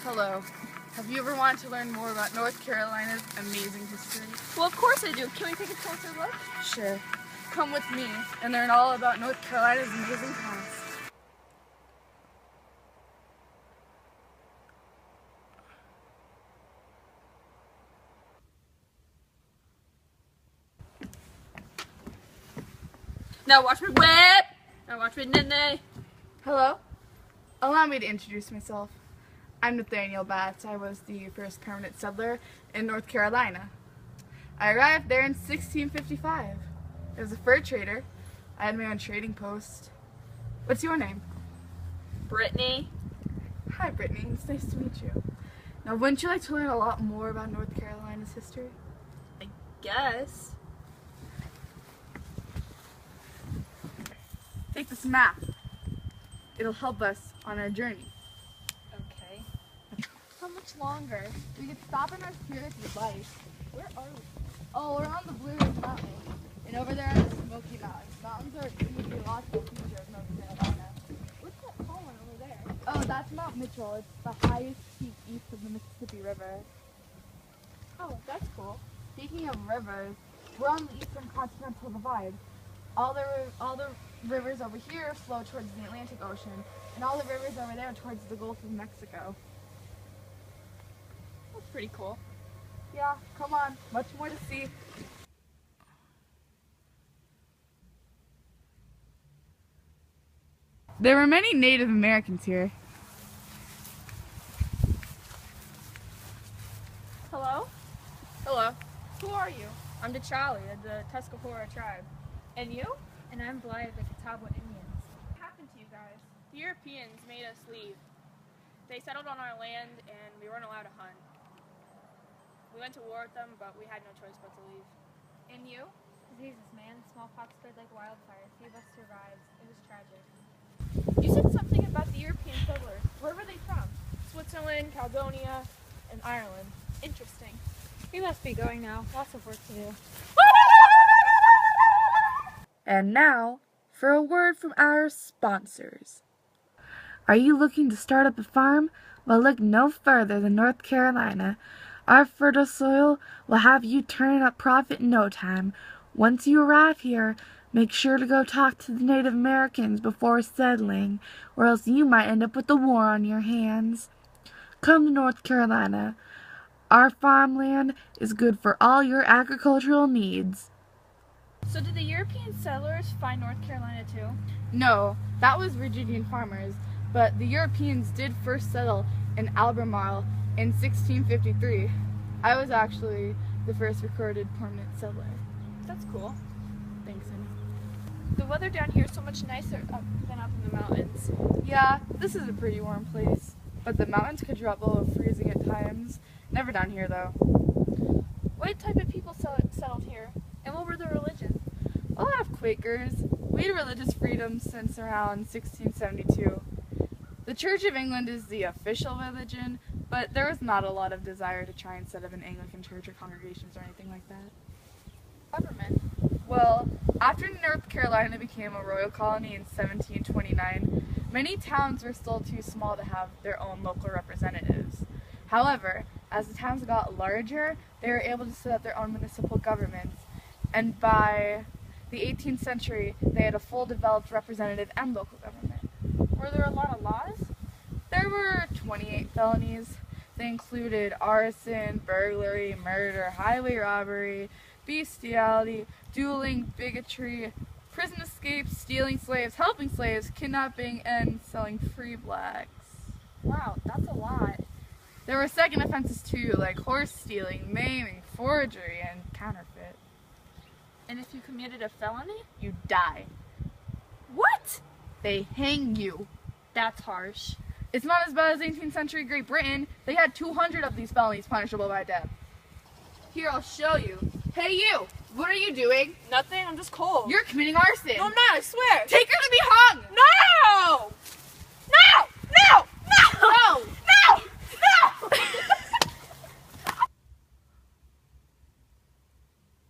Hello. Have you ever wanted to learn more about North Carolina's amazing history? Well, of course I do. Can we take a closer look? Sure. Come with me and learn all about North Carolina's amazing past. Now watch me whip! Now watch me nene! Hello. Allow me to introduce myself. I'm Nathaniel Batts. I was the first permanent settler in North Carolina. I arrived there in 1655. I was a fur trader. I had my own trading post. What's your name? Brittany. Hi, Brittany. It's nice to meet you. Now, wouldn't you like to learn a lot more about North Carolina's history? I guess. Take this map. It'll help us on our journey. Okay. How much longer? We could stop in our spirit if you'd like. Where are we? Oh, we're on the Blue Ridge Mountains. And over there are the Smoky Mountains. Mountains are a huge geological feature of North Carolina. What's that tall one over there? Oh, that's Mount Mitchell. It's the highest peak east of the Mississippi River. Oh, that's cool. Speaking of rivers, we're on the Eastern Continental Divide. All the rivers over here flow towards the Atlantic Ocean, and all the rivers over there towards the Gulf of Mexico. That's pretty cool. Yeah, come on, much more to see. There were many Native Americans here. Hello? Hello. Who are you? I'm T'Challa of the Tuscarora tribe. And you? And I'm Blythe of the Catawba Indians. What happened to you guys? The Europeans made us leave. They settled on our land and we weren't allowed to hunt. We went to war with them, but we had no choice but to leave. And you? Diseases, man. Smallpox spread like wildfire. Few of us survived. It was tragic. You said something about the European settlers. Where were they from? Switzerland, Caledonia, and Ireland. Interesting. We must be going now. Lots of work to do. And now, for a word from our sponsors. Are you looking to start up a farm? Well, look no further than North Carolina. Our fertile soil will have you turning up profit in no time. Once you arrive here, make sure to go talk to the Native Americans before settling, or else you might end up with a war on your hands. Come to North Carolina. Our farmland is good for all your agricultural needs. So did the European settlers find North Carolina too? No, that was Virginian farmers, but the Europeans did first settle in Albemarle in 1653. I was actually the first recorded permanent settler. That's cool. Thanks, honey. The weather down here is so much nicer than up in the mountains. Yeah, this is a pretty warm place, but the mountains could drop below freezing at times. Never down here, though. What type of people settled here? And what were their religion? A lot of Quakers. We had religious freedom since around 1672. The Church of England is the official religion, but there was not a lot of desire to try and set up an Anglican church or congregations or anything like that. Government. Well, after North Carolina became a royal colony in 1729, many towns were still too small to have their own local representatives. However, as the towns got larger, they were able to set up their own municipal governments, and by the 18th century, they had a full developed representative and local government. Were there a lot of laws? There were 28 felonies. They included arson, burglary, murder, highway robbery, bestiality, dueling, bigotry, prison escapes, stealing slaves, helping slaves, kidnapping, and selling free blacks. Wow, that's a lot. There were second offenses too, like horse stealing, maiming, forgery, and counterfeit. And if you committed a felony? You die. What? They hang you. That's harsh. It's not as bad as 18th century Great Britain. They had 200 of these felonies punishable by death. Here, I'll show you. Hey you! What are you doing? Nothing, I'm just cold. You're committing arson. No, I'm not, I swear. Take her to be hung! No! No! No! No! No! No! No!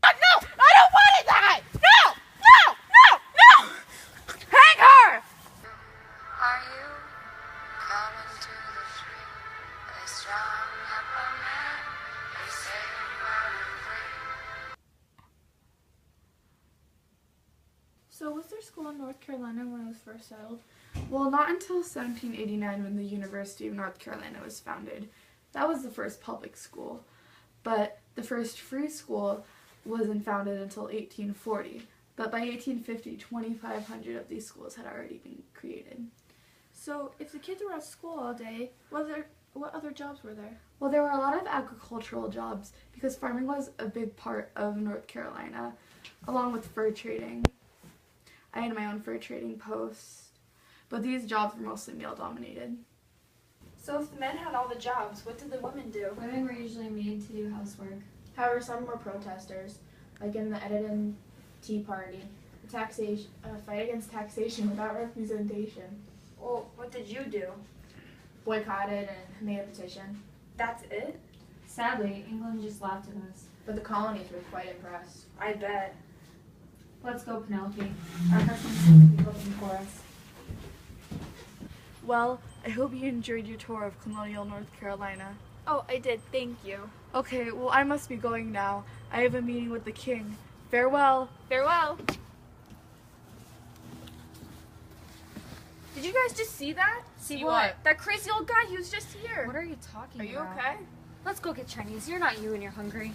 No! I don't want to die! No! No! No! No! Hang her! Are you coming to the tree? They So was there school in North Carolina when it was first settled? Well, not until 1789 when the University of North Carolina was founded. That was the first public school. But the first free school wasn't founded until 1840. But by 1850, 2,500 of these schools had already been created. So if the kids were at school all day, what other jobs were there? Well, there were a lot of agricultural jobs because farming was a big part of North Carolina, along with fur trading. I had my own fur trading post, but these jobs were mostly male dominated. So if the men had all the jobs, what did the women do? Women were usually made to do housework. However, some were protesters, like in the Edison Tea Party, a fight against taxation without representation. Well, what did you do? Boycotted and made a petition. That's it? Sadly, England just laughed at us. But the colonies were quite impressed. I bet. Let's go, Penelope. Our husbands seem to be looking for us. Well, I hope you enjoyed your tour of colonial North Carolina. Oh, I did. Thank you. Okay, well, I must be going now. I have a meeting with the king. Farewell. Farewell. Did you guys just see that? See what? That crazy old guy, he was just here. What are you talking Are you about? okay? Let's go get Chinese. You're not you and you're hungry.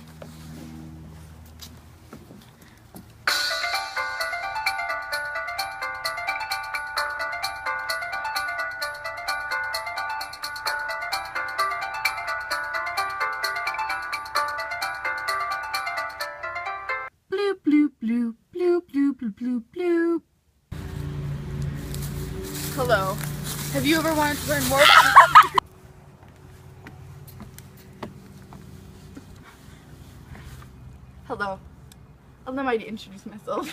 Bloop, bloop, bloop, bloop, bloop, bloop, bloop, bloop. Hello. Have you ever wanted to learn more about... Hello. Allow me to introduce myself.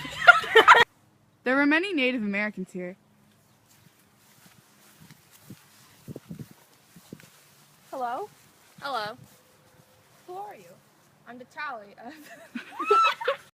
There were many Native Americans here. Hello? Hello. Who are you? I'm the tally of...